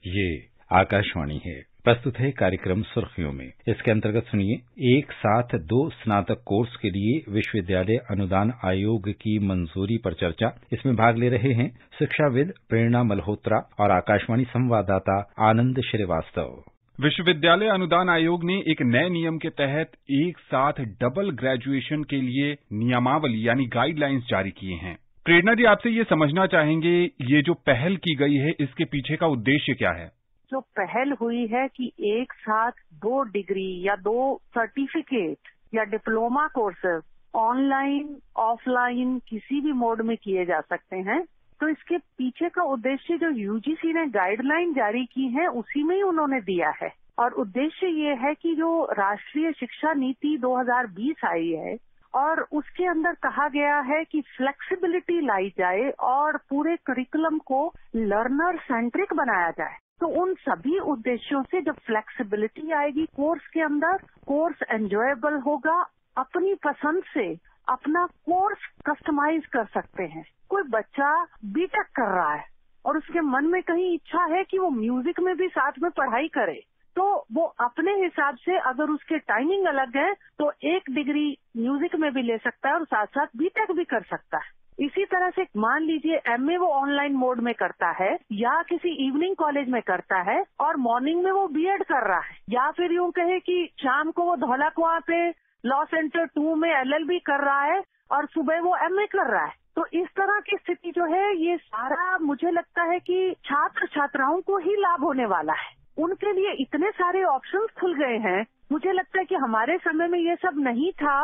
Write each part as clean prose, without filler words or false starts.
ये आकाशवाणी है। प्रस्तुत है कार्यक्रम सुर्खियों में। इसके अंतर्गत सुनिए, एक साथ 2 स्नातक कोर्स के लिए विश्वविद्यालय अनुदान आयोग की मंजूरी पर चर्चा। इसमें भाग ले रहे हैं शिक्षाविद प्रेरणा मल्होत्रा और आकाशवाणी संवाददाता आनंद श्रीवास्तव। विश्वविद्यालय अनुदान आयोग ने एक नए नियम के तहत एक साथ डबल ग्रेजुएशन के लिए नियमावली यानी गाइडलाइंस जारी किए हैं। प्रेरणा जी, आपसे ये समझना चाहेंगे, ये जो पहल की गई है इसके पीछे का उद्देश्य क्या है? जो पहल हुई है कि एक साथ 2 डिग्री या 2 सर्टिफिकेट या डिप्लोमा कोर्सेज ऑनलाइन ऑफलाइन किसी भी मोड में किए जा सकते हैं, तो इसके पीछे का उद्देश्य जो यूजीसी ने गाइडलाइन जारी की है उसी में ही उन्होंने दिया है। और उद्देश्य ये है कि जो राष्ट्रीय शिक्षा नीति 2020 आई है और उसके अंदर कहा गया है कि फ्लेक्सिबिलिटी लाई जाए और पूरे करिकुलम को लर्नर सेंट्रिक बनाया जाए। तो उन सभी उद्देश्यों से जब फ्लेक्सिबिलिटी आएगी कोर्स के अंदर, कोर्स एंजॉयबल होगा, अपनी पसंद से अपना कोर्स कस्टमाइज कर सकते हैं। कोई बच्चा बीटेक कर रहा है और उसके मन में कहीं इच्छा है कि वो म्यूजिक में भी साथ में पढ़ाई करे, तो वो अपने हिसाब से, अगर उसके टाइमिंग अलग है तो 1 डिग्री म्यूजिक में भी ले सकता है और साथ साथ बीटेक भी कर सकता है। इसी तरह से मान लीजिए एमए वो ऑनलाइन मोड में करता है या किसी इवनिंग कॉलेज में करता है और मॉर्निंग में वो बीएड कर रहा है, या फिर यूं कहे कि शाम को वो धौला कुआं पे लॉ सेंटर 2 में एलएलबी कर रहा है और सुबह वो एमए कर रहा है। तो इस तरह की स्थिति जो है, ये सारा मुझे लगता है कि छात्र छात्राओं को ही लाभ होने वाला है। उनके लिए इतने सारे ऑप्शंस खुल गए हैं। मुझे लगता है कि हमारे समय में ये सब नहीं था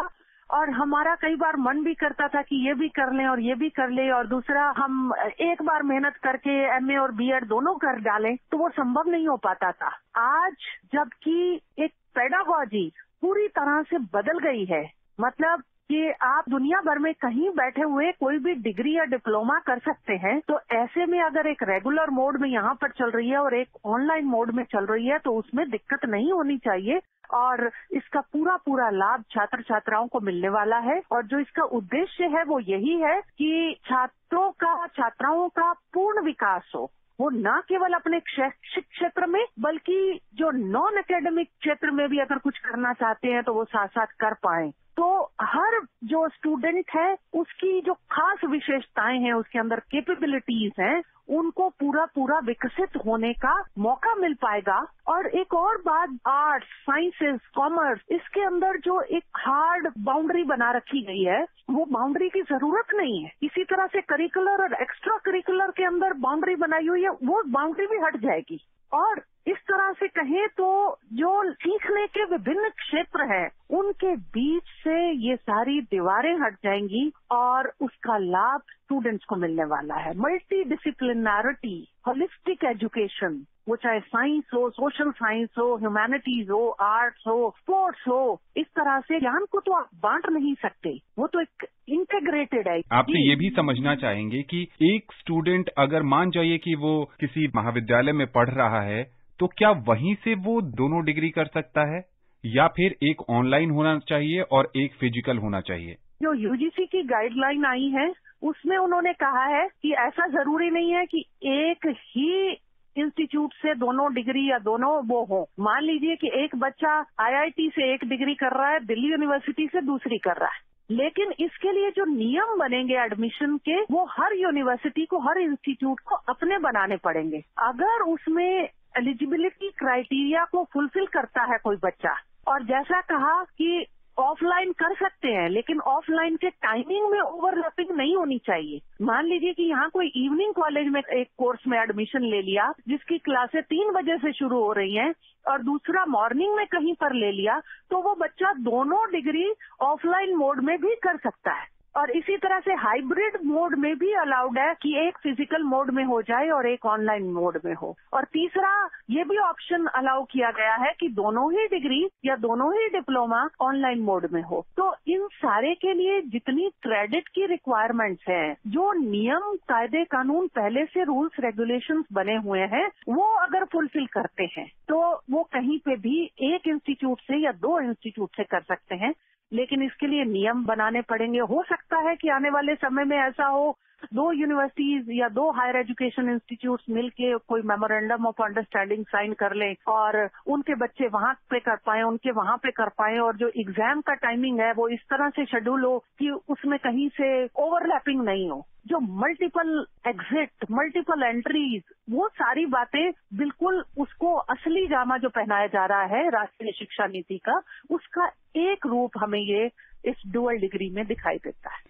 और हमारा कई बार मन भी करता था कि ये भी कर लें और ये भी कर लें, और दूसरा हम एक बार मेहनत करके एमए और बीएड दोनों कर डालें, तो वो संभव नहीं हो पाता था। आज जबकि एक पेडागॉजी पूरी तरह से बदल गई है, मतलब कि आप दुनिया भर में कहीं बैठे हुए कोई भी डिग्री या डिप्लोमा कर सकते हैं, तो ऐसे में अगर एक रेगुलर मोड में यहाँ पर चल रही है और एक ऑनलाइन मोड में चल रही है तो उसमें दिक्कत नहीं होनी चाहिए और इसका पूरा लाभ छात्र छात्राओं को मिलने वाला है। और जो इसका उद्देश्य है वो यही है कि छात्राओं का पूर्ण विकास हो, वो न केवल अपने शैक्षिक क्षेत्र में बल्कि जो नॉन एकेडमिक क्षेत्र में भी अगर कुछ करना चाहते हैं तो वो साथ साथ कर पाएं। तो हर जो स्टूडेंट है उसकी जो खास विशेषताएं हैं, उसके अंदर कैपेबिलिटीज हैं, उनको पूरा विकसित होने का मौका मिल पाएगा। और एक और बात, आर्ट्स, साइंसेस, कॉमर्स, इसके अंदर जो एक हार्ड बाउंड्री बना रखी गई है वो बाउंड्री की जरूरत नहीं है। इसी तरह से करिकुलर और एक्स्ट्रा करिकुलर के अंदर बाउंड्री बनाई हुई है, वो बाउंड्री भी हट जाएगी। और इस तरह से कहें तो जो सीखने के विभिन्न क्षेत्र हैं उनके बीच से ये सारी दीवारें हट जाएंगी और उसका लाभ स्टूडेंट्स को मिलने वाला है। मल्टी डिसिप्लिनैरिटी, होलिस्टिक एजुकेशन, वो चाहे साइंस हो, सोशल साइंस हो, ह्यूमैनिटीज हो, आर्ट्स हो, स्पोर्ट्स हो, इस तरह से ज्ञान को तो आप बांट नहीं सकते, वो तो एक इंटीग्रेटेड है। आपसे ये भी समझना चाहेंगे कि एक स्टूडेंट अगर मान जाइए कि वो किसी महाविद्यालय में पढ़ रहा है, तो क्या वहीं से वो दोनों डिग्री कर सकता है या फिर एक ऑनलाइन होना चाहिए और एक फिजिकल होना चाहिए? जो यूजीसी की गाइडलाइन आई है उसमें उन्होंने कहा है कि ऐसा जरूरी नहीं है कि एक ही इंस्टीट्यूट से दोनों डिग्री या दोनों वो हो। मान लीजिए कि एक बच्चा आईआईटी से एक डिग्री कर रहा है, दिल्ली यूनिवर्सिटी से दूसरी कर रहा है, लेकिन इसके लिए जो नियम बनेंगे एडमिशन के, वो हर यूनिवर्सिटी को, हर इंस्टीट्यूट को अपने बनाने पड़ेंगे। अगर उसमें एलिजिबिलिटी क्राइटेरिया को फुलफिल करता है कोई बच्चा, और जैसा कहा कि ऑफलाइन कर सकते हैं लेकिन ऑफलाइन के टाइमिंग में ओवरलैपिंग नहीं होनी चाहिए। मान लीजिए कि यहाँ कोई इवनिंग कॉलेज में एक कोर्स में एडमिशन ले लिया जिसकी क्लासें 3 बजे से शुरू हो रही हैं और दूसरा मॉर्निंग में कहीं पर ले लिया, तो वो बच्चा दोनों डिग्री ऑफलाइन मोड में भी कर सकता है। और इसी तरह से हाइब्रिड मोड में भी अलाउड है कि एक फिजिकल मोड में हो जाए और एक ऑनलाइन मोड में हो। और तीसरा ये भी ऑप्शन अलाउ किया गया है कि दोनों ही डिग्री या दोनों ही डिप्लोमा ऑनलाइन मोड में हो। तो इन सारे के लिए जितनी क्रेडिट की रिक्वायरमेंट्स हैं, जो नियम कायदे कानून पहले से रूल्स रेगुलेशंस बने हुए हैं, वो अगर फुलफिल करते हैं तो वो कहीं पे भी एक इंस्टीट्यूट से या 2 इंस्टीट्यूट से कर सकते हैं। लेकिन इसके लिए नियम बनाने पड़ेंगे। हो सकता है कि आने वाले समय में ऐसा हो दो यूनिवर्सिटीज या दो हायर एजुकेशन इंस्टीट्यूट्स मिलके कोई मेमोरेंडम ऑफ अंडरस्टैंडिंग साइन कर लें और उनके बच्चे वहां पे कर पाए, उनके वहां पे कर पाए, और जो एग्जाम का टाइमिंग है वो इस तरह से शेड्यूल हो कि उसमें कहीं से ओवरलैपिंग नहीं हो, जो मल्टीपल एग्जिट, मल्टीपल एंट्रीज, वो सारी बातें बिल्कुल उसको असली जामा जो पहनाया जा रहा है राष्ट्रीय शिक्षा नीति का, उसका एक रूप हमें ये इस डुअल डिग्री में दिखाई देता है।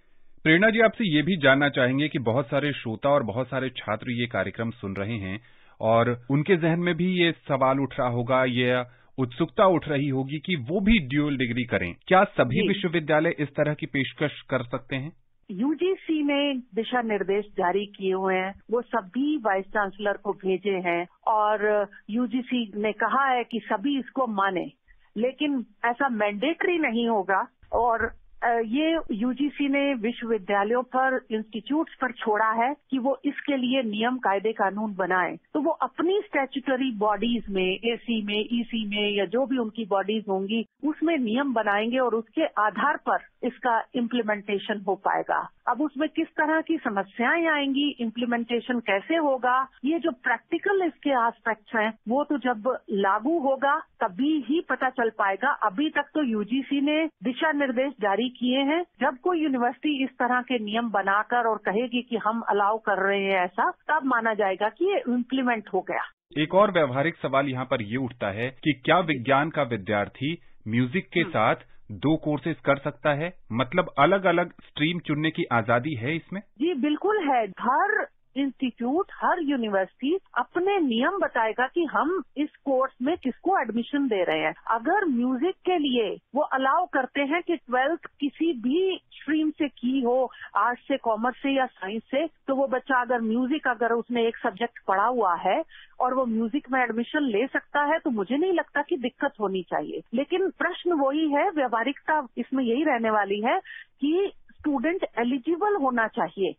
प्रेरणा जी, आपसे ये भी जानना चाहेंगे कि बहुत सारे श्रोता और बहुत सारे छात्र ये कार्यक्रम सुन रहे हैं और उनके जहन में भी ये सवाल उठ रहा होगा, ये उत्सुकता उठ रही होगी कि वो भी ड्यूअल डिग्री करें। क्या सभी विश्वविद्यालय इस तरह की पेशकश कर सकते हैं? यूजीसी ने दिशा निर्देश जारी किए हुए हैं, वो सभी वाइस चांसलर को भेजे हैं और यूजीसी ने कहा है कि सभी इसको माने, लेकिन ऐसा मैंडेटरी नहीं होगा और ये यूजीसी ने विश्वविद्यालयों पर, इंस्टीट्यूट्स पर छोड़ा है कि वो इसके लिए नियम कायदे कानून बनाएं। तो वो अपनी स्टैट्यूटरी बॉडीज में, एसी में, ईसी में या जो भी उनकी बॉडीज होंगी उसमें नियम बनाएंगे और उसके आधार पर इसका इम्प्लीमेंटेशन हो पाएगा। अब उसमें किस तरह की समस्याएं आएंगी, इम्प्लीमेंटेशन कैसे होगा, ये जो प्रैक्टिकल इसके एस्पेक्ट्स हैं वो तो जब लागू होगा तभी ही पता चल पाएगा। अभी तक तो यूजीसी ने दिशा निर्देश जारी किए हैं। जब कोई यूनिवर्सिटी इस तरह के नियम बनाकर और कहेगी कि हम अलाउ कर रहे हैं ऐसा, तब माना जाएगा कि ये इम्प्लीमेंट हो गया। एक और व्यवहारिक सवाल यहाँ पर ये उठता है कि क्या विज्ञान का विद्यार्थी म्यूजिक के साथ 2 कोर्सेज कर सकता है? मतलब अलग अलग स्ट्रीम चुनने की आजादी है इसमें? जी बिल्कुल है। हर इंस्टीट्यूट, हर यूनिवर्सिटी अपने नियम बताएगा कि हम इस कोर्स में किसको एडमिशन दे रहे हैं। अगर म्यूजिक के लिए वो अलाउ करते हैं कि 12th किसी भी स्ट्रीम से की हो, आर्ट्स से, कॉमर्स से या साइंस से, तो वो बच्चा अगर म्यूजिक, अगर उसने एक सब्जेक्ट पढ़ा हुआ है और वो म्यूजिक में एडमिशन ले सकता है, तो मुझे नहीं लगता कि दिक्कत होनी चाहिए। लेकिन प्रश्न वही है, व्यवहारिकता इसमें यही रहने वाली है कि स्टूडेंट एलिजिबल होना चाहिए।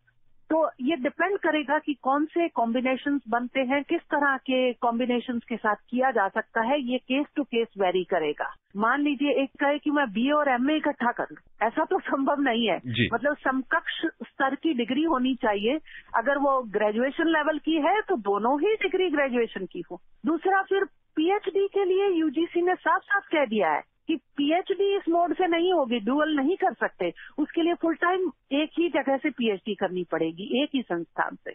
तो ये डिपेंड करेगा कि कौन से कॉम्बिनेशंस बनते हैं, किस तरह के कॉम्बिनेशंस के साथ किया जा सकता है, ये केस टू केस वेरी करेगा। मान लीजिए एक कहे कि मैं बीए और एमए इकट्ठा करूं, ऐसा तो संभव नहीं है। मतलब समकक्ष स्तर की डिग्री होनी चाहिए। अगर वो ग्रेजुएशन लेवल की है तो दोनों ही डिग्री ग्रेजुएशन की हो। दूसरा, फिर पीएचडी के लिए यूजीसी ने साफ साफ कह दिया है कि पीएचडी इस मोड से नहीं होगी, डुअल नहीं कर सकते। उसके लिए फुल टाइम एक ही जगह से पीएचडी करनी पड़ेगी, एक ही संस्थान से।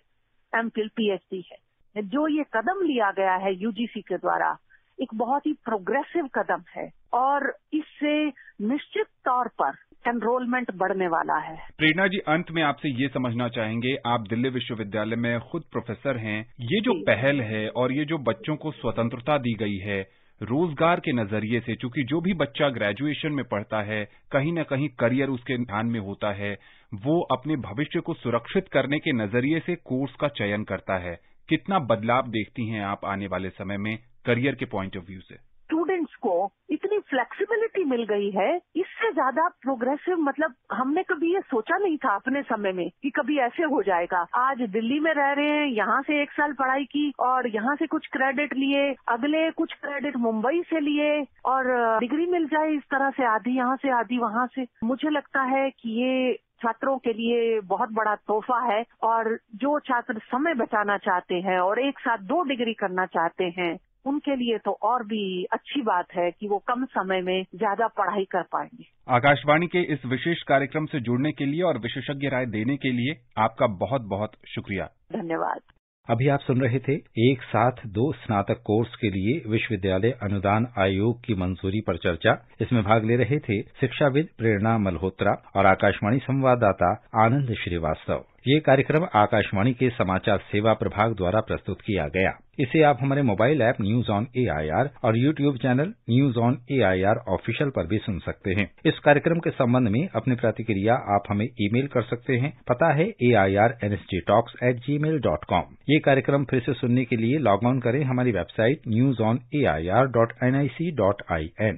एमफिल पीएचडी है। जो ये कदम लिया गया है यूजीसी के द्वारा, एक बहुत ही प्रोग्रेसिव कदम है और इससे निश्चित तौर पर एनरोलमेंट बढ़ने वाला है। प्रेरणा जी, अंत में आपसे ये समझना चाहेंगे, आप दिल्ली विश्वविद्यालय में खुद प्रोफेसर हैं, ये जो पहल है और ये जो बच्चों को स्वतंत्रता दी गई है रोजगार के नजरिए से, चूंकि जो भी बच्चा ग्रेजुएशन में पढ़ता है कहीं न कहीं करियर उसके ध्यान में होता है, वो अपने भविष्य को सुरक्षित करने के नजरिए से कोर्स का चयन करता है। कितना बदलाव देखती हैं आप आने वाले समय में करियर के पॉइंट ऑफ व्यू से? स्टूडेंट्स को इतनी फ्लेक्सिबिलिटी मिल गई है, इससे ज्यादा प्रोग्रेसिव मतलब हमने कभी ये सोचा नहीं था अपने समय में कि कभी ऐसे हो जाएगा। आज दिल्ली में रह रहे हैं, यहाँ से 1 साल पढ़ाई की और यहाँ से कुछ क्रेडिट लिए, अगले कुछ क्रेडिट मुंबई से लिए और डिग्री मिल जाए इस तरह से, आधी यहाँ से आधी वहाँ से। मुझे लगता है कि ये छात्रों के लिए बहुत बड़ा तोहफा है और जो छात्र समय बचाना चाहते हैं और एक साथ 2 डिग्री करना चाहते हैं, उनके लिए तो और भी अच्छी बात है कि वो कम समय में ज्यादा पढ़ाई कर पाएंगे। आकाशवाणी के इस विशेष कार्यक्रम से जुड़ने के लिए और विशेषज्ञ राय देने के लिए आपका बहुत बहुत शुक्रिया। धन्यवाद। अभी आप सुन रहे थे एक साथ 2 स्नातक कोर्स के लिए विश्वविद्यालय अनुदान आयोग की मंजूरी पर चर्चा। इसमें भाग ले रहे थे शिक्षाविद प्रेरणा मल्होत्रा और आकाशवाणी संवाददाता आनंद श्रीवास्तव। ये कार्यक्रम आकाशवाणी के समाचार सेवा प्रभाग द्वारा प्रस्तुत किया गया। इसे आप हमारे mobile app news on AIR और YouTube channel news on AIR official पर भी सुन सकते हैं। इस कार्यक्रम के संबंध में अपनी प्रतिक्रिया आप हमें ईमेल कर सकते हैं। पता है airnsgtalks@gmail.com। ये कार्यक्रम फिर से सुनने के लिए लॉग ऑन करें हमारी वेबसाइट newsonair.nic.in।